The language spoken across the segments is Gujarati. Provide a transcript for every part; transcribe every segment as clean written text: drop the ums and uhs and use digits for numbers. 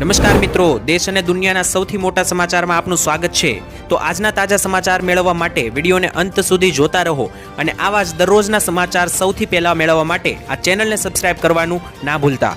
નમસ્કાર મિત્રો, દેશ અને દુનિયાના સૌથી મોટા સમાચારમાં આપનું સ્વાગત છે। તો આજના તાજા સમાચાર મેળવવા માટે વિડીયોને અંત સુધી જોતા રહો અને આવા જ દરરોજના સમાચાર સૌથી પહેલા મેળવવા માટે આ ચેનલને સબસ્ક્રાઇબ કરવાનું ના ભૂલતા।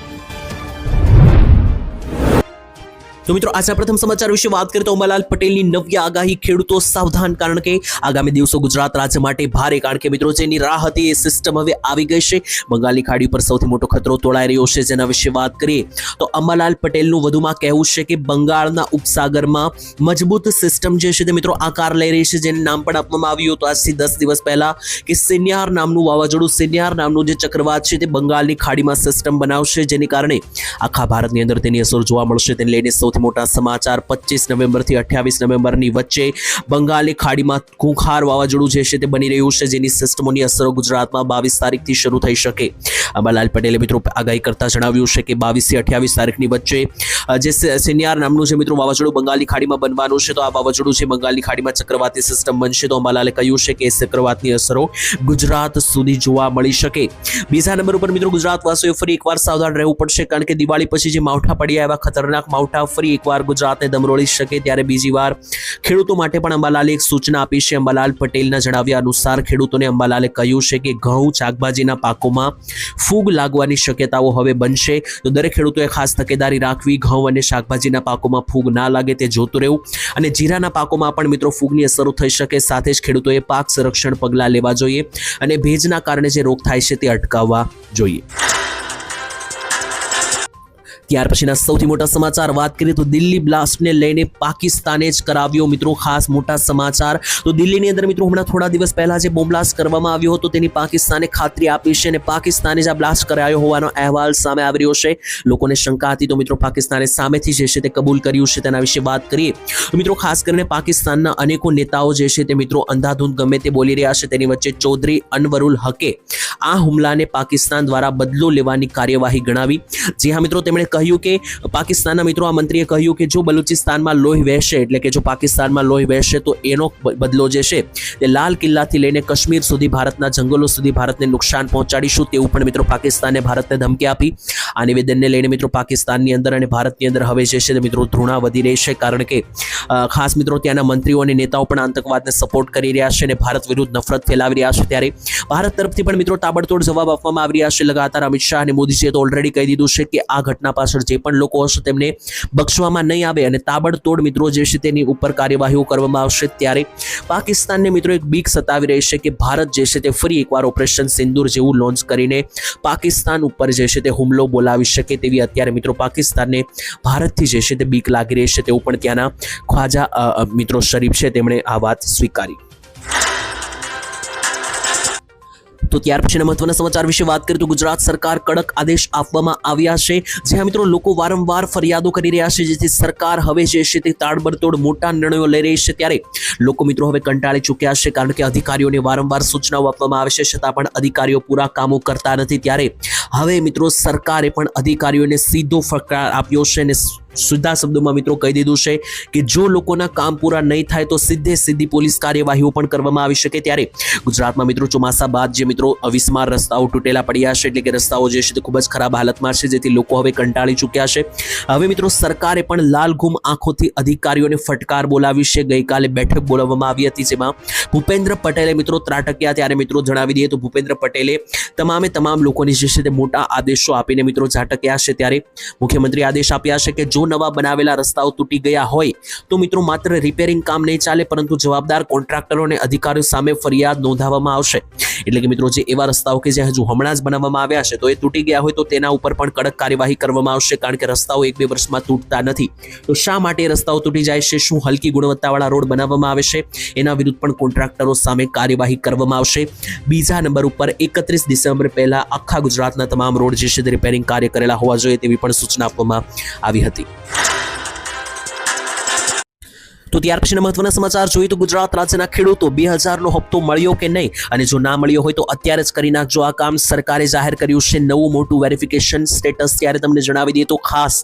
तो मित्रों आज प्रथम समाचार विषय बात करें तो अंबालाल पटेलની નવી આગાહી, ખેડૂતો સાવધાન કારણ કે આગામી દિવસો ગુજરાત રાજ્ય માટે ભારે કારણ કે મિત્રો જેની રાહ હતી એ સિસ્ટમ હવે આવી ગઈ છે। બંગાળની ખાડી પર સૌથી મોટો ખતરો તોળાઈ રહ્યો છે, જેના વિશે વાત કરીએ તો અંબાલાલ પટેલનું વધુમાં કહેવું છે કે બંગાળના ઉપસાગરમાં મજબૂત સિસ્ટમ જે છે તે મિત્રો આકાર લઈ રહી છે, જેનું નામ પણ આપવામાં આવ્યું હતું આજથી 10 દિવસ પહેલા કે સિન્યાર નામનું વાવાઝોડું, સિન્યાર નામનું જે ચક્રવાત છે તે બંગાળની ખાડીમાં સિસ્ટમ બનાવશે, જેને કારણે આખા ભારતની અંદર તેની અસર જોવા મળશે। તેને લઈને સૌથી મોટા સમાચાર 25 નવેમ્બરથી 28 નવેમ્બરની વચ્ચે બંગાળની ખાડીમાં ખૂંખાર વાવાઝોડું જે છે તે બની રહ્યું છે, જેની સિસ્ટમોની અસરો ગુજરાતમાં 22 તારીખથી શરૂ થઈ શકે। અંબાલાલ પટેલે મિત્રો આગાહી કરતા જણાવ્યું છે કે 22 થી 28 તારીખની વચ્ચે જે સિન્યાર નામનું જે મિત્રો વાવાઝોડું બંગાળની ખાડીમાં બનવાનું છે, તો આ વાવાઝોડું જે બંગાળની ખાડીમાં ચક્રવાતી સિસ્ટમ બનશે તો અંબાલાલે કહ્યું છે કે ચક્રવાતની અસરો ગુજરાત સુધી જોવા મળી શકે। બીજા નંબર ઉપર મિત્રો ગુજરાતવાસીઓએ ફરી એકવાર સાવધાન રહેવું પડશે કારણ કે દિવાળી પછી જે માવઠા પડ્યા એવા ખતરનાક માવઠા ફરી એકવાર ગુજરાતને દમરોળી શકે, ત્યારે બીજી વાર ખેડૂતો માટે પણ અંબાલાલે એક સૂચના આપી છે। અંબાલાલ પટેલના જણાવ્યા અનુસાર ખેડૂતોને અંબાલાલે કહ્યું છે કે ઘઉં, શાકભાજીના પાકોમાં ફૂગ લાગવાની શક્યતાઓ હવે બનશે, તો દરેક ખેડૂતોએ ખાસ તકેદારી રાખવી, ઘઉં અને શાકભાજીના પાકોમાં ફૂગ ના લાગે તે જોતું રહેવું અને જીરાના પાકોમાં પણ મિત્રો ફૂગની અસરો થઈ શકે। સાથે જ ખેડૂતોએ પાક સંરક્ષણ પગલાં લેવા જોઈએ અને ભેજના કારણે જે રોગ થાય છે તે અટકાવવા જોઈએ। ત્યાર પછીના સૌથી મોટા સમાચાર વાત કરીએ તો દિલ્હી બ્લાસ્ટને લઈને પાકિસ્તાને જ કરાવ્યો મિત્રો ખાસ મોટા સમાચાર। તો દિલ્હીની અંદર મિત્રો હમણાં થોડા દિવસ પહેલા જે બોમ્બ બ્લાસ્ટ કરવામાં આવ્યો હતો તેની પાકિસ્તાને ખાતરી આપી છે અને પાકિસ્તાને જ આ બ્લાસ્ટ કરાયો હોવાનો અહેવાલ સામે આવી રહ્યો છે। લોકોને શંકા હતી તો મિત્રો પાકિસ્તાને સામેથી જે છે તે કબૂલ કર્યું છે। તેના વિશે વાત કરીએ તો મિત્રો ખાસ કરીને પાકિસ્તાનના અનેકો નેતાઓ જે છે તે મિત્રો અંધાધૂંધ ગમે તે બોલી રહ્યા છે। તેની વચ્ચે ચૌધરી અનવરુલ હકે આ હુમલાને પાકિસ્તાન દ્વારા બદલો લેવાની કાર્યવાહી ગણાવી। જી હા મિત્રો, તેમણે કહ્યું કે પાકિસ્તાનના મિત્રો આ મંત્રીએ કહ્યું કે જો બલુચિસ્તાનમાં લોહી વહેશે એટલે કે જો પાકિસ્તાનમાં લોહી વહેશે તો એનો બદલો જે છે તે લાલ કિલ્લાથી લઈને કાશ્મીર સુધી ભારતના જંગલો સુધી ભારતને નુકસાન પહોંચાડીશું તેવું પણ મિત્રો પાકિસ્તાને ભારતને ધમકી આપી। આ નિવેદનને લઈને મિત્રો પાકિસ્તાનની અંદર અને ભારતની અંદર હવે જે છે મિત્રો ધૃણા વધી રહી છે કારણ કે ખાસ મિત્રો ત્યાંના મંત્રીઓ અને નેતાઓ પણ આતંકવાદને સપોર્ટ કરી રહ્યા છે અને ભારત વિરુદ્ધ નફરત ફેલાવી રહ્યા છે, ત્યારે ભારત તરફથી પણ મિત્રો તાબડતોડ જવાબ આપવામાં આવી રહ્યા છે। લગાતાર અમિત શાહ અને મોદીજીએ તો ઓલરેડી કહી દીધું છે કે આ ઘટના પાછળ જે પણ લોકો હશે તેમને બક્ષવામાં નહીં આવે અને તાબડતોડ મિત્રો જે છે તેની ઉપર કાર્યવાહીઓ કરવામાં આવશે। ત્યારે પાકિસ્તાનને મિત્રો એક બીક સતાવી રહી છે કે ભારત જે છે તે ફરી એકવાર ઓપરેશન સિંદૂર જેવું લોન્ચ કરીને પાકિસ્તાન ઉપર જે છે તે હુમલો બોલાવી શકે તેવી અત્યારે મિત્રો પાકિસ્તાનને ભારતથી જે છે તે બીક લાગી રહી છે, તેવું પણ ત્યાંના ખ્વાજા મિત્રો શરીફ છે તેમણે આ વાત સ્વીકારી। તો ત્યાર પછીના મહત્વના સમાચાર વિશે વાત કરીએ તો ગુજરાત સરકાર કડક આદેશ આપવામાં આવ્યા છે, જ્યાં મિત્રો લોકો વારંવાર ફરિયાદો કરી રહ્યા છે, જેથી સરકાર હવે જે છે તે તાબડતોડ મોટા નિર્ણયો લઈ રહી છે। ત્યારે લોકો મિત્રો હવે કંટાળી ચૂક્યા છે કારણ કે અધિકારીઓને વારંવાર સૂચનાઓ આપવામાં આવે છે, છતાં પણ અધિકારીઓ પૂરા કામો કરતા નથી। ત્યારે હવે મિત્રો સરકારે પણ અધિકારીઓને સીધો ફટકાર આપ્યો છે અને સીધા શબ્દોમાં મિત્રો કહી દીધું છે કે જો લોકોના કામ પૂરા નહીં થાય તો સીધી પોલીસ કાર્યવાહીઓ પણ કરવામાં આવી શકે। ત્યારે ગુજરાતમાં મિત્રો ચોમાસા બાદ જે મિત્રો અવિસ્માર રસ્તાઓ તૂટેલા પડ્યા છે, એટલે કે રસ્તાઓ જે છે તે ખૂબ જ ખરાબ હાલતમાં છે, જેથી લોકો હવે કંટાળી ચૂક્યા છે। હવે મિત્રો સરકારે પણ લાલઘુમ આંખોથી અધિકારીઓને ફટકાર બોલાવી છે। ગઈકાલે બેઠક બોલાવવામાં આવી હતી, જેમાં ભૂપેન્દ્ર પટેલે મિત્રો ત્રાટક્યા। ત્યારે મિત્રો જણાવી દઈએ તો ભૂપેન્દ્ર પટેલે તમામ લોકોની જે છે તે મોટા આદેશો આપીને મિત્રો ઝાટક્યા છે। ત્યારે મુખ્યમંત્રી આદેશ આપ્યા છે કે જો નવા બનાવેલા રસ્તાઓ તૂટી ગયા હોય તો મિત્રો માત્ર રિપેરિંગ કામ નહીં ચાલે, પરંતુ જવાબદાર કોન્ટ્રાક્ટરો અને અધિકારીઓ સામે ફરિયાદ નોંધાવવામાં આવશે। એટલે કે મિત્રો જે એવા રસ્તાઓ કે જે હજુ હમણાં જ બનાવવામાં આવ્યા છે તો એ તૂટી ગયા હોય તો તેના ઉપર પણ કડક કાર્યવાહી કરવામાં આવશે, કારણ કે રસ્તાઓ 1-2 વર્ષમાં તૂટતા નથી। તો શા માટે રસ્તાઓ તૂટી જાય છે, શું હલકી ગુણવત્તાવાળા રોડ બનાવવામાં આવે છે, એના વિરુદ્ધ પણ કોન્ટ્રાક્ટરો સામે કાર્યવાહી કરવામાં આવશે। બીજા નંબર ઉપર 31 ડિસેમ્બર પહેલા આખા ગુજરાતના તમામ રોડ જે છે તે રિપેરિંગ કાર્ય કરેલા હોવા જોઈએ તેવી પણ સૂચના આપવામાં આવી હતી। તો ત્યાર પછીના મહત્વના સમાચાર જોઈએ તો ગુજરાત રાજ્યના ખેડૂતો 2000નો હપ્તો મળ્યો કે નહીં, અને જો ના મળ્યો હોય તો અત્યારે જ કરી નાખજો આ કામ. સરકારે જાહેર કર્યું છે નવું મોટું વેરિફિકેશન સ્ટેટસ. ત્યારે તમને જણાવી દઈએ તો ખાસ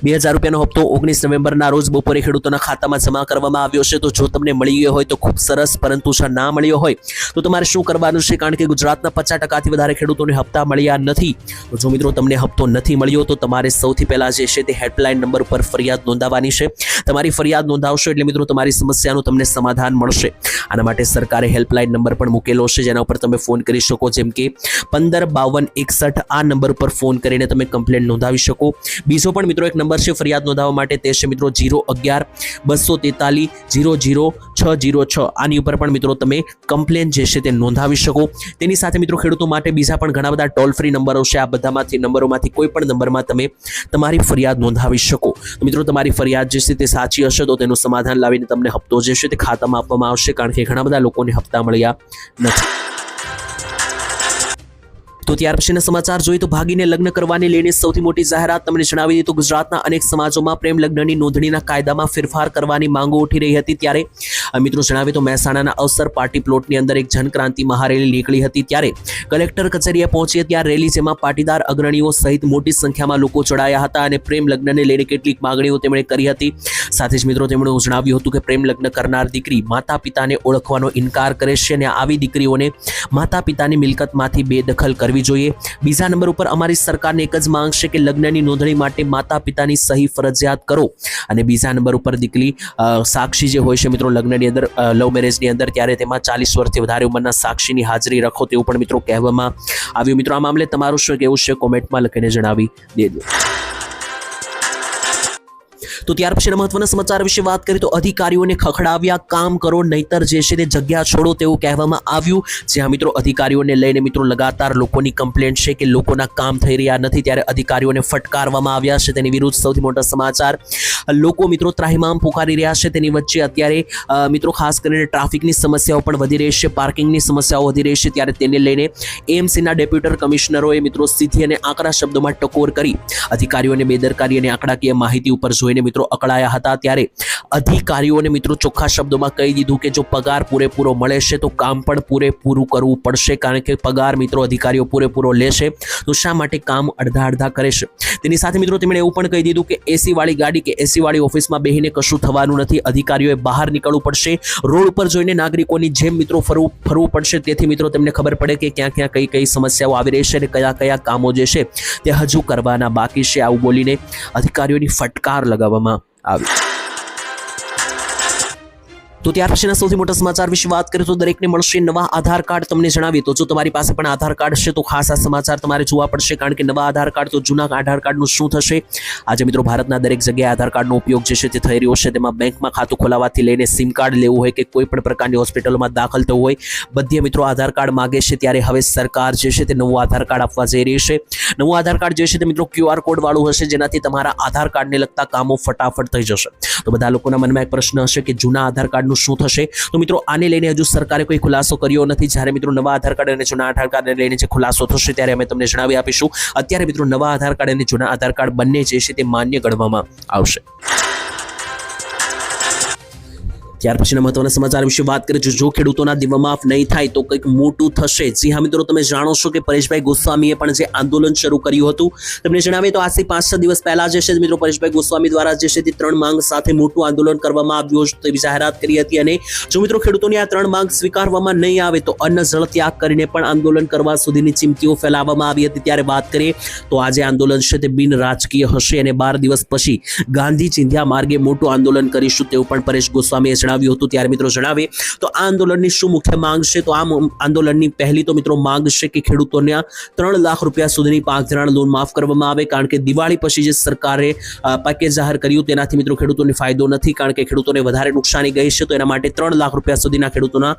2000 રૂપિયાનો હપ્તો 19 નવેમ્બરના રોજ બપોરે ખેડૂતોના ખાતામાં જમા કરવામાં આવ્યો છે. તો જો તમને મળી ગયો હોય તો ખૂબ સરસ, પરંતુ જો ના મળ્યો હોય તો તમારે શું કરવાનું છે, કારણ કે ગુજરાતના 50%થી વધારે ખેડૂતોને હપ્તા મળ્યા નથી. તો જો મિત્રો તમને હપ્તો નથી મળ્યો તો તમારે સૌથી પહેલા જે છે તે હેલ્પલાઇન નંબર ઉપર ફરિયાદ નોંધાવવાની છે. તમારી ફરિયાદ નોંધાવશો એટલે મિત્રો તમારી સમસ્યાનું તમને સમાધાન મળશે. આના માટે સરકારે હેલ્પલાઇન નંબર પણ મૂકેલો છે, જેના ઉપર તમે ફોન કરી શકો, જેમ કે 155261. આ નંબર પર ફોન કરીને તમે કમ્પ્લેન્ટ નોંધાવી શકો. બીજો પણ મિત્રો એક નંબર છે ફરિયાદ નોંધાવવા માટે, તે છે મિત્રો 011-243-00606. આની ઉપર પણ મિત્રો તમે કમ્પ્લેન્ટ જે છે તે નોંધાવી શકો. તેની સાથે મિત્રો ખેડૂતો માટે બીજા પણ ઘણા બધા ટોલ ફ્રી નંબરો છે. આ બધામાંથી નંબરોમાંથી કોઈ પણ નંબરમાં તમે તમારી ફરિયાદ નોંધાવી શકો. તો મિત્રો તમારી ફરિયાદ જે છે તે સાચી હશે તો તેનું સમાધાન લાવીને તમને હપ્તો જે છે તે ખાતામાં આપવામાં આવશે, કારણ કે ઘણા બધા લોકોને હપ્તા મળ્યા નથી. તો ત્યાર પછીના સમાચાર જોઈએ તો ભાગીને લગ્ન કરવાને લઈને સૌથી મોટી જાહેરાત તમને જણાવી દીધી. તો ગુજરાતના અનેક સમાજોમાં પ્રેમ લગ્નની નોંધણીના કાયદામાં ફેરફાર કરવાની માંગો ઉઠી રહી હતી. ત્યારે મિત્રો જણાવીએ તો મહેસાણાના અવસર પાર્ટી પ્લોટની અંદર એક જનક્રાંતિ મહારેલી નીકળી હતી. ત્યારે કલેક્ટર કચેરીએ પહોંચી ત્યાં રેલી, જેમાં પાટીદાર અગ્રણીઓ સહિત મોટી સંખ્યામાં લોકો જોડાયા હતા અને પ્રેમ લગ્નને લઈને કેટલીક માંગણીઓ તેમણે કરી હતી. સાથે જ મિત્રો તેમણે જણાવ્યું હતું કે પ્રેમ લગ્ન કરનાર દીકરી માતા પિતાને ઓળખવાનો ઇનકાર કરે છે અને આવી દીકરીઓને માતા પિતાની મિલકતમાંથી બેદખલ કરવી જોઈએ. બીજા નંબર ઉપર અમારી સરકારને એક જ માંગ છે કે લગ્નની નોંધણી માટે માતા પિતાની સહી ફરજિયાત કરો. અને બીજા નંબર ઉપર દીકરી સાક્ષી જે હોય છે મિત્રો લગ્નની અંદર, લવ મેરેજની અંદર, ત્યારે તેમાં 40 વર્ષથી વધારે ઉંમરના સાક્ષીની હાજરી રાખો તેવું પણ મિત્રો કહેવામાં આવ્યું. મિત્રો આ મામલે તમારું શું કહેવું છે કોમેન્ટમાં લખીને જણાવી દેજો. તો ત્યાર પછીના મહત્વના સમાચાર વિશે વાત કરીએ તો અધિકારીઓને ખખડાવ્યા, કામ કરો નહીતર જે છે તે જગ્યા છોડો તેવું કહેવામાં આવ્યું. જ્યાં મિત્રો અધિકારીઓને લઈને મિત્રો લગાતાર લોકોની કમ્પ્લેન્ટ છે કે લોકોના કામ થઈ રહ્યા નથી, ત્યારે અધિકારીઓને ફટકારવામાં આવ્યા છે. તેની વિરુદ્ધ સૌથી મોટા સમાચાર, લોકો મિત્રો ત્રાહિમામ પુકારી રહ્યા છે. તેની વચ્ચે અત્યારે મિત્રો ખાસ કરીને ટ્રાફિકની સમસ્યાઓ પણ વધી રહી છે, પાર્કિંગની સમસ્યાઓ વધી રહી છે. ત્યારે તેને લઈને એએમસીના ડેપ્યુટી કમિશનરોએ મિત્રો સીધી અને આંકડા શબ્દોમાં ટકોર કરી અધિકારીઓને બેદરકારી અને આંકડાકીય માહિતી ઉપર જોઈને મિત્રો અકળાયા હતા. ત્યારે અધિકારીઓને મિત્રો ચોખ્ખા શબ્દોમાં કહી દીધું કે જો પગાર પૂરેપૂરો મળે છે તો કામ પણ પૂરેપૂરું કરવું પડશે, કારણ કે પગાર મિત્રો અધિકારીઓ પૂરેપૂરો લેશે તો શા માટે કામ અડધા કરે છે. તેની સાથે મિત્રો તેમણે એવું પણ કહી દીધું કે એસી વાળી ગાડી કે એસી વાળી ઓફિસમાં બેહીને કશું થવાનું નથી. અધિકારીઓએ બહાર નીકળવું પડશે, રોડ ઉપર જોઈને નાગરિકોની જેમ મિત્રો ફરવું પડશે. તેથી મિત્રો તેમને ખબર પડે કે ક્યાં ક્યાં કઈ સમસ્યાઓ આવી રહી છે અને કયા કામો જે છે તે હજુ કરવાના બાકી છે. આવું બોલીને અધિકારીઓની ફટકાર લગાવવામાં આવી. તો ત્યાર પછીના સૌથી મોટા સમાચાર વિશે વાત કરીએ તો દરેકને મળશે નવા આધાર કાર્ડ. તમને જણાવીએ તો જો તમારી પાસે પણ આધાર કાર્ડ છે તો ખાસ આ સમાચાર તમારે જોવા પડશે, કારણ કે નવા આધાર કાર્ડ તો જૂના આધાર કાર્ડનું શું થશે. આજે મિત્રો ભારતના દરેક જગ્યાએ આધાર કાર્ડનો ઉપયોગ જે છે તે થઈ રહ્યો છે. તેમાં બેંકમાં ખાતું ખોલાવવાથી લઈને સિમ કાર્ડ લેવું હોય કે કોઈ પણ પ્રકારની હોસ્પિટલમાં દાખલ થવું હોય, બધે મિત્રો આધાર કાર્ડ માગે છે. ત્યારે હવે સરકાર જે છે તે નવું આધાર કાર્ડ આપવા જઈ રહી છે. નવું આધાર કાર્ડ જે છે તે મિત્રો QR કોડ વાળું હશે, જેનાથી તમારા આધાર કાર્ડને લગતા કામો ફટાફટ થઈ જશે. તો બધા લોકોના મનમાં એક પ્રશ્ન હશે કે જૂના આધાર કાર્ડનું શું થશે. તો મિત્રો આને લઈને હજુ સરકારે કોઈ ખુલાસો કર્યો નથી. જ્યારે મિત્રો નવા આધાર કાર્ડ અને જૂના આધાર કાર્ડને લઈને જે ખુલાસો થશે ત્યારે અમે તમને જણાવી આપીશું. અત્યારે મિત્રો નવા આધાર કાર્ડ અને જૂના આધાર કાર્ડ બંને જે છે તે માન્ય ગણવામાં આવશે. ત્યાર પછીના મહત્વના સમાચાર વિશે વાત કરીએ. જો ખેડૂતોના દેવા માફ નહીં થાય તો કંઈક મોટું થશે. જી હા મિત્રો, તમે જાણો છો કે પરેશભાઈ ગોસ્વામીએ પણ જે આંદોલન શરૂ કર્યું હતું, તમને જણાવીએ તો આજથી 5-6 દિવસ પહેલા જે છે મિત્રો પરેશભાઈ ગોસ્વામી દ્વારા જે છે તે 3 માંગ સાથે મોટું આંદોલન કરવામાં આવ્યું તેવી જાહેરાત કરી હતી. અને જો મિત્રો ખેડૂતોની આ 3 માંગ સ્વીકારવામાં નહીં આવે તો અન્ન જળ ત્યાગ કરીને પણ આંદોલન કરવા સુધીની ચીમકીઓ ફેલાવવામાં આવી હતી. ત્યારે વાત કરીએ તો આજે આંદોલન છે તે બિન રાજકીય હશે અને 12 દિવસ પછી ગાંધી ચિંધ્યા માર્ગે મોટું આંદોલન કરીશું તેવું પણ પરેશ ગોસ્વામીએ જણાવ્યું હતું. ત્યારે મિત્રો જણાવીએ તો આ આંદોલનની શું મુખ્ય માંગ છે. તો આ આંદોલનની પહેલી તો મિત્રો માંગ છે કે ખેડૂતોને 3 લાખ રૂપિયા સુધીની પાક ધિરાણ લોન માફ કરવામાં આવે, કારણ કે દિવાળી પછી જે સરકારે પેકેજ જાહેર કર્યું તેનાથી મિત્રો ખેડૂતોને ફાયદો નથી, કારણ કે ખેડૂતોને વધારે નુકસાની ગઈ છે. તો એના માટે 3 લાખ રૂપિયા સુધીના ખેડૂતોના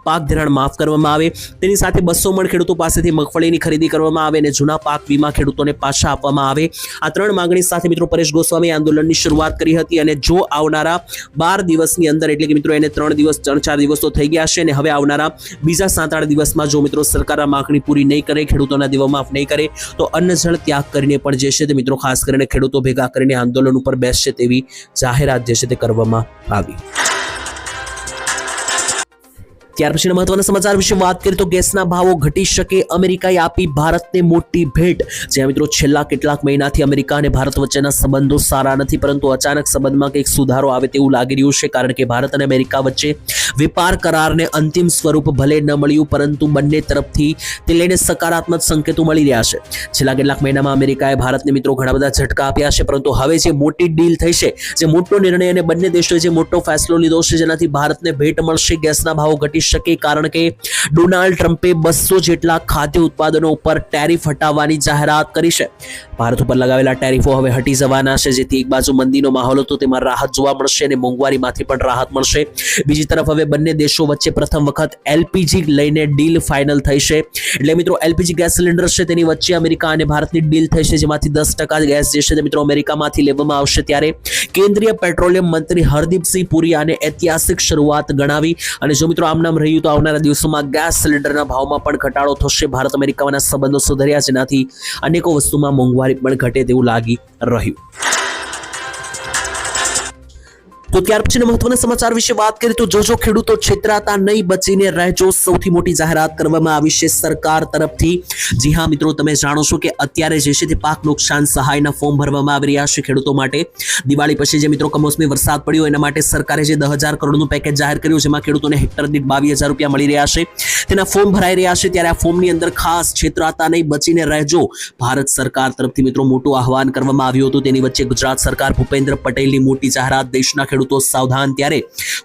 પાક ધિરાણ માફ કરવામાં આવે. તેની સાથે 200 મણ ખેડૂતો પાસેથી મગફળીની ખરીદી કરવામાં આવે અને જૂના પાક વીમા ખેડૂતોને પાછા આપવામાં આવે. આ 3 માંગણી સાથે મિત્રો પરેશ ગોસ્વામી આંદોલનની શરૂઆત કરી હતી. અને જો આવનારા 12 દિવસની અંદર, એટલે કે મિત્રો એને 3-4 દિવસ તો થઈ ગયા છે અને હવે આવનારા બીજા 7-8 દિવસમાં જો મિત્રો સરકાર આ માંગણી પૂરી નહીં કરે, ખેડૂતોના દેવા માફ નહીં કરે, તો અન્ન જળ ત્યાગ કરીને પણ જે છે તે મિત્રો ખાસ કરીને ખેડૂતો ભેગા કરીને આંદોલન ઉપર બેસશે તેવી જાહેરાત જે છે તે કરવામાં આવી. ત્યાર પછીના મહત્વના સમાચાર વિશે વાત કરીએ તો ગેસના ભાવો ઘટી શકે, અમેરિકાએ આપી ભારતને મોટી ભેટ. જ્યાં મિત્રો છેલ્લા કેટલાક મહિનાથી અમેરિકા અને ભારત વચ્ચેના સંબંધો સારા નથી, પરંતુ અચાનક સંબંધમાં કંઈક સુધારો આવે તેવું લાગી રહ્યું છે, કારણ કે ભારત અને અમેરિકા વચ્ચે વેપાર કરારને અંતિમ સ્વરૂપ ભલે ન મળ્યું, પરંતુ બંને તરફથી તે લઈને સકારાત્મક સંકેતો મળી રહ્યા છે. છેલ્લા કેટલાક મહિનામાં અમેરિકાએ ભારતને મિત્રો ઘણા બધા ઝટકા આપ્યા છે, પરંતુ હવે જે મોટી ડીલ થઈ છે, જે મોટો નિર્ણય અને બંને દેશોએ જે મોટો ફેસલો લીધો છે, જેનાથી ભારતને ભેટ મળશે, ગેસના ભાવો ઘટી શકે, કારણ કે ડોનાલ્ડ ટ્રમ્પે 200 જેટલા ખાદ્ય ઉત્પાદનો ઉપર ટેરિફ હટાવવાની જાહેરાત કરી છે. ભારત ઉપર લગાવેલા ટેરિફો હવે હટી જવાના છે, જેથી એક બાજુ મંદીનો માહોલ હતો તેમાં રાહત જોવા મળશે અને મોંઘવારીમાંથી પણ રાહત મળશે. બીજી તરફ હવે બંને દેશો વચ્ચે પ્રથમ વખત એલપીજી લઈને ડીલ ફાઇનલ થઈ છે. એટલે મિત્રો એલપીજી ગેસ સિલિન્ડર છે તેની વચ્ચે અમેરિકા અને ભારતની ડીલ થઈ છે, જેમાંથી 10% ગેસ જે છે તે મિત્રો અમેરિકામાંથી લેવામાં આવશે. ત્યારે કેન્દ્રીય પેટ્રોલિયમ મંત્રી હરદીપસિંહ પુરી આને ઐતિહાસિક શરૂઆત ગણાવી. અને જો મિત્રો આમ નામ રહ્યું તો આવનારા દિવસોમાં ગેસ સિલિન્ડરના ભાવમાં પણ ઘટાડો થશે. ભારત અમેરિકાના સંબંધો સુધર્યા, જેનાથી અનેકો વસ્તુમાં મોંઘવારી પણ ઘટે તેવું લાગી રહ્યું. તો ત્યાર પછીના મહત્વના સમાચાર વિશે વાત કરીએ તો જોજો ખેડૂતો છેતરાતા નહીં, બચીને રહેજો, સૌથી મોટી જાહેરાત કરવામાં આવી છે સરકાર તરફથી. જી હા મિત્રો, તમે જાણો છો કે અત્યારે જે છે તે પાક નુકસાન સહાયના ફોર્મ ભરવામાં આવી રહ્યા છે ખેડૂતો માટે. દિવાળી પછી જે મિત્રો કમોસમી વરસાદ પડ્યો એના માટે સરકારે જે 10,000 કરોડનું પેકેજ જાહેર કર્યું, જેમાં ખેડૂતોને હેક્ટર દીઠ 22,000 રૂપિયા મળી રહ્યા છે, તેના ફોર્મ ભરાઈ રહ્યા છે. ત્યારે આ ફોર્મની અંદર ખાસ છેતરાતા નહીં, બચીને રહેજો ભારત સરકાર તરફથી મિત્રો મોટું આહવાન કરવામાં આવ્યું હતું. તેની વચ્ચે ગુજરાત સરકાર ભૂપેન્દ્ર પટેલની મોટી જાહેરાત, દેશના ખેડૂતો સાવધાન. ત્યારે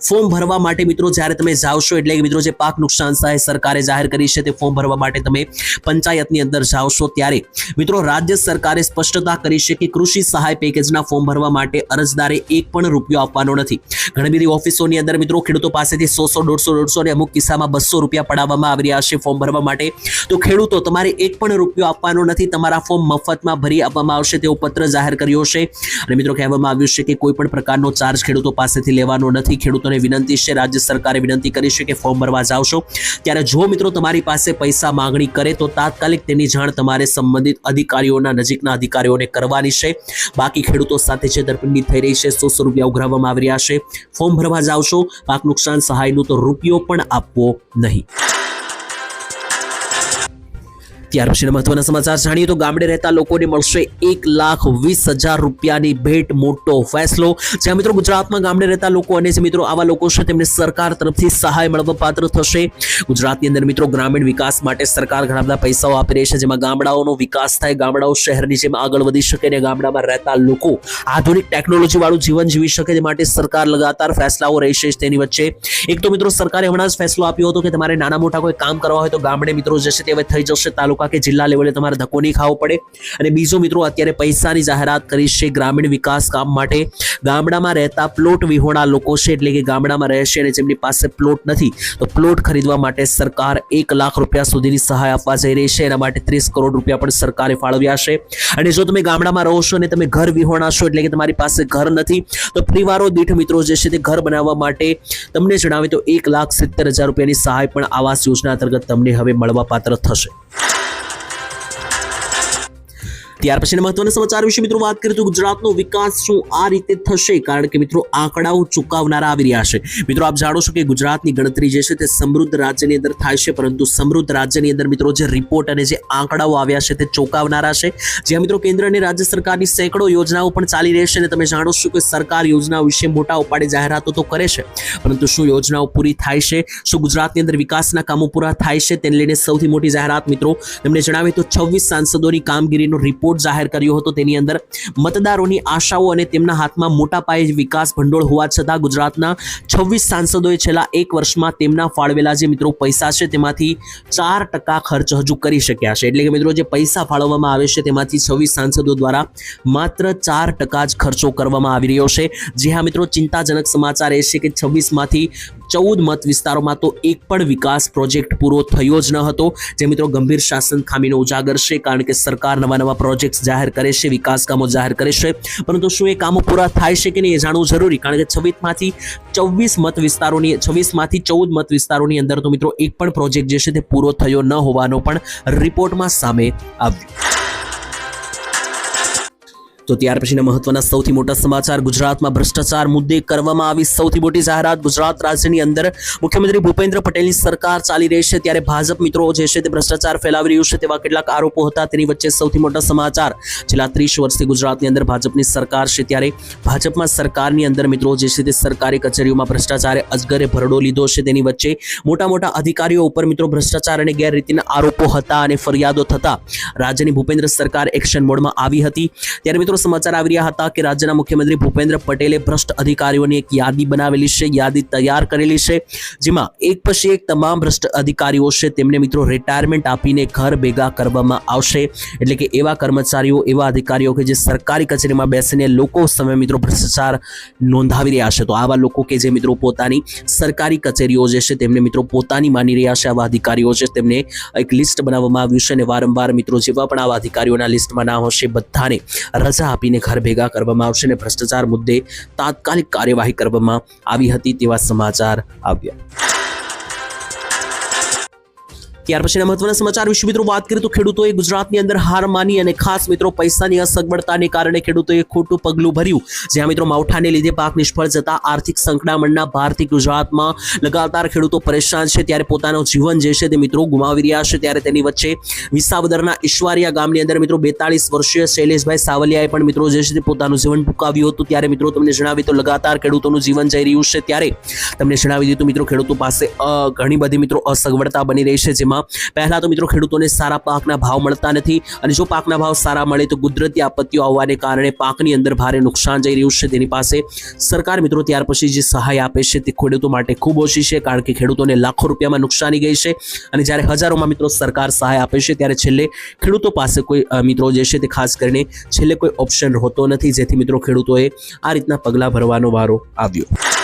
ફોર્મ ભરવા માટે મિત્રો જ્યારે તમે જાવશો, એટલે કે મિત્રો જે પાક નુકસાન સહાય સરકારે જાહેર કરી છે તે ફોર્મ ભરવા માટે તમે પંચાયતની અંદર જાવશો, ત્યારે મિત્રો રાજ્ય સરકારે સ્પષ્ટતા કરી છે કે કૃષિ સહાય પેકેજના ફોર્મ ભરવા માટે અરજદારે એક પણ રૂપિયો આપવાનો નથી. ઘણી બધી ઓફિસોની અંદર મિત્રો ખેડૂતો પાસેથી 100, 150 અને અમુક કિસ્સામાં 200 રૂપિયા પડાવવામાં આવી રહ્યા છે ફોર્મ ભરવા માટે. તો ખેડૂતો તમારે એક પણ રૂપિયો આપવાનો નથી, તમારા ફોર્મ મફતમાં ભરી આપવામાં આવશે તેવો પત્ર જાહેર કર્યો છે. અને મિત્રો કહેવામાં આવ્યું છે કે કોઈ પણ પ્રકારનો ચાર્જ ખેડૂતો પાસેથી લેવાનો નથી. ખેડૂતોને વિનંતી છે, રાજ્ય સરકારે વિનંતી કરી છે કે ફોર્મ ભરવા જાવશો ત્યારે જો મિત્રો તમારી પાસે પૈસા માંગણી કરે તો તાત્કાલિક તેની જાણ તમારે સંબંધિત અધિકારીઓના નજીકના અધિકારીઓને કરવાની છે. બાકી ખેડૂતો સાથે છેતરપિંડી થઈ રહી છે, 100 રૂપિયા ઉઘરાવવામાં આવી રહ્યા છે. ફોર્મ ભરવા જાવશો, પાક નુકસાન સહાયનું તો રૂપિયો પણ આપવો નહીં. ત્યાર પછીના મહત્વના સમાચાર જાણીએ તો ગામડે રહેતા લોકોને મળશે 1,20,000 રૂપિયાની ભેટ, મોટો ફેસલો. જ્યાં મિત્રો ગુજરાતમાં ગામડે રહેતા લોકો અને જે મિત્રો આવા લોકો છે તેમને સરકાર તરફથી સહાય મળવા પાત્ર થશે. ગુજરાતની અંદર મિત્રો ગ્રામીણ વિકાસ માટે સરકાર ઘણા બધા પૈસાઓ આપી રહી છે, જેમાં ગામડાઓનો વિકાસ થાય, ગામડાઓ શહેરની જેમ આગળ વધી શકે અને ગામડામાં રહેતા લોકો આધુનિક ટેકનોલોજી વાળું જીવન જીવી શકે, તે માટે સરકાર લગાતાર ફેસલાઓ રહી છે. તેની વચ્ચે એક તો મિત્રો સરકારે હમણાં જ ફેસલો આપ્યો હતો કે તમારે નાના મોટા કોઈ કામ કરવા હોય તો ગામડે મિત્રો જે છે તે હવે થઈ જશે, તાલુકા કે જિલ્લા લેવલે તમારે ધક્કો નહીં ખાવો પડે. અને બીજો મિત્રો અત્યારે પૈસાની જાહેરાત કરી છે ગ્રામીણ વિકાસ કામ માટે. ગામડામાં રહેતા પ્લોટ વિહોણા લોકો છે, એટલે કે ગામડામાં રહેશે અને જેમની પાસે પ્લોટ નથી તો પ્લોટ ખરીદવા માટે સરકાર 1 લાખ રૂપિયા સુધીની સહાય આપવા જઈ રહી છે. એના માટે 30 કરોડ રૂપિયા પણ સરકારે ફાળવ્યા છે. અને જો તમે ગામડામાં રહો છો અને તમે ઘર વિહોણા છો, એટલે કે તમારી પાસે ઘર નથી, તો પરિવારો દીઠ મિત્રો જે છે તે ઘર બનાવવા માટે તમને જણાવે તો 1,70,000 રૂપિયાની સહાય પણ આવાસ યોજના અંતર્ગત તમને હવે મળવા પાત્ર થશે. ત્યાર પછીના મહત્વના સમાચાર વિશે મિત્રો વાત કરીએ તો ગુજરાતનો વિકાસ શું આ રીતે થશે, કારણ કે મિત્રો આંકડાઓ ચૂકવનારા આવી રહ્યા છે. મિત્રો આપ જાણો છો કે ગુજરાતની ગણતરી જે છે તે સમૃદ્ધ રાજ્યની અંદર થાય છે, પરંતુ સમૃદ્ધ રાજ્યની અંદર મિત્રો જે રિપોર્ટ અને જે આંકડાઓ આવ્યા છે તે ચોંકાવનારા છે. જ્યાં મિત્રો કેન્દ્ર અને રાજ્ય સરકારની સેંકડો યોજનાઓ પણ ચાલી રહી છે અને તમે જાણો છો કે સરકાર યોજનાઓ વિશે મોટા ઉપાડે જાહેરાતો તો કરે છે, પરંતુ શું યોજનાઓ પૂરી થાય છે, શું ગુજરાતની અંદર વિકાસના કામો પૂરા થાય છે, તેને લઈને સૌથી મોટી જાહેરાત મિત્રો તમને જણાવે તો 26 સાંસદોની કામગીરીનો રિપોર્ટ જાહેર કર્યો હતો. તેની અંદર મતદારોની આશાઓ અને તેમના હાથમાં મોટા પાયે વિકાસ ભંડોળ હોવા છતાં ગુજરાતના 26 સાંસદોએ છેલ્લા 1 વર્ષમાં તેમના ફાળવેલા જે મિત્રો પૈસા છે તેમાંથી 4% ખર્ચ હજુ કરી શક્યા છે. એટલે કે મિત્રો જે પૈસા ફાળવવામાં આવે છે તેમાંથી 26 સાંસદો દ્વારા માત્ર 4% જ ખર્ચો કરવામાં આવી રહ્યો છે. જે હા મિત્રો ચિંતાજનક સમાચાર એ છે કે 26 માંથી 14 મત વિસ્તારોમાં તો એક પણ વિકાસ પ્રોજેક્ટ પૂરો થયો જ ન હતો, જે મિત્રો ગંભીર શાસન ખામીનો ઉજાગર છે. કારણ કે સરકાર નવા પ્રોજેક્ટ જાહેર કરે છે, વિકાસ કામો જાહેર કરે છે, પરંતુ શું એ કામો પૂરા થાય છે કે નહીં એ જાણવું જરૂરી. કારણ કે 26 માંથી 14 મત વિસ્તારોની અંદર તો મિત્રો એક પણ પ્રોજેક્ટ જે છે તે પૂરો થયો ન હોવાનો પણ રિપોર્ટમાં સામે આવ્યું. તો ત્યાર પછીના મહત્વના સૌથી મોટા સમાચાર ગુજરાતમાં ભ્રષ્ટાચાર મુદ્દે કરવામાં આવી સૌથી મોટી જાહેરાત ગુજરાત રાજ્યની અંદર મુખ્યમંત્રી ભૂપેન્દ્ર પટેલની સરકાર ચાલી રહી છે ત્યારે ભાજપ મિત્રો જે છે તે ભ્રષ્ટાચાર ફેલાવી રહ્યું છે તેવા કેટલાક આરોપો હતા તેની વચ્ચે સૌથી મોટા સમાચાર છેલ્લા 30 વર્ષથી ગુજરાતની અંદર ભાજપની સરકાર છે ત્યારે ભાજપમાં સરકારની અંદર મિત્રો જે છે તે સરકારી કચેરીઓમાં ભ્રષ્ટાચારે અજગરે ભરડો લીધો છે તેની વચ્ચે મોટા અધિકારીઓ ઉપર મિત્રો ભ્રષ્ટાચાર અને ગેરરીતિના આરોપો હતા અને ફરિયાદો થતા રાજ્યની ભૂપેન્દ્ર સરકાર એક્શન મોડમાં આવી હતી ત્યારે મિત્રો સમાચાર આવી રહ્યા હતા કે રાજ્યના મુખ્યમંત્રી ભૂપેન્દ્ર પટેલે ભ્રષ્ટ અધિકારીઓની એક યાદી બનાવેલી છે યાદી તૈયાર કરેલી છે જેમાં એક પછી એક તમામ ભ્રષ્ટ અધિકારીઓ છે તેમને મિત્રો રિટાયરમેન્ટ આપીને ઘર ભેગા કરવામાં આવશે એટલે કે એવા કર્મચારીઓ એવા અધિકારીઓ કે જે સરકારી કચેરીમાં બેસીને લોકો સામે મિત્રો ભ્રષ્ટાચાર નોંધાવી રહ્યા છે તો આવા લોકો કે જે મિત્રો પોતાની સરકારી કચેરીઓ જે છે તેમને મિત્રો પોતાની માની રહ્યા છે આવા અધિકારીઓ છે તેમને એક લિસ્ટ બનાવવામાં આવ્યું છે અને વારંવાર મિત્રો જેવા પણ આવા અધિકારીઓના લિસ્ટમાં ના હશે બધાને રજા આપીને ઘર ભેગા કરવામાં આવશે અને ભ્રષ્ટાચાર મુદ્દે તાત્કાલિક કાર્યવાહી કરવામાં આવી હતી તેવા સમાચાર આવ્યા ત્યાર પછીના મહત્વના સમાચાર વિશે મિત્રો વાત કરીએ તો ખેડૂતોએ ગુજરાતની અંદર હાર માની અને ખાસ મિત્રો પૈસાની અસગવડતાને કારણે ખેડૂતોએ ખોટું પગલું ભર્યું જ્યાં મિત્રો માવઠાને લીધે પાક નિષ્ફળ જતા આર્થિક સંકડામણના ભારથી ગુજરાતમાં લગાતાર ખેડૂતો પરેશાન છે ત્યારે પોતાનું જીવન જે છે તે મિત્રો ગુમાવી રહ્યા છે ત્યારે તેની વચ્ચે વિસાવદરના ઈશ્વરિયા ગામની અંદર મિત્રો 42 વર્ષીય શૈલેષભાઈ સાવલિયાએ પણ મિત્રો જે છે તે પોતાનું જીવન ટૂંકાવ્યું હતું ત્યારે મિત્રો તમને જણાવી તો લગાતાર ખેડૂતોનું જીવન જઈ રહ્યું છે ત્યારે તમને જણાવી દીધું મિત્રો ખેડૂતો પાસે ઘણી બધી મિત્રો અસગવડતા બની રહી છે જેમાં પહેલા તો મિત્રો ખેડૂતોને સારા પાકના ભાવ મળતા નથી અને જો પાકના ભાવ સારા મળે તો કુદરતી આપત્તિઓ આવવાને કારણે પાકની અંદર ભારે નુકસાન જઈ રહ્યું છે તેની પાસે સરકાર મિત્રો ત્યાર પછી જે સહાય આપે છે તે ખેડૂતો માટે ખૂબ ઓછી છે કારણ કે ખેડૂતોને લાખો રૂપિયામાં નુકસાની ગઈ છે અને જ્યારે હજારોમાં મિત્રો સરકાર સહાય આપે છે ત્યારે છેલ્લે ખેડૂતો પાસે કોઈ મિત્રો જે છે તે ખાસ કરીને છેલ્લે કોઈ ઓપ્શન હોતો નથી જેથી મિત્રો ખેડૂતોએ આ રીતના પગલાં ભરવાનો વારો આવ્યો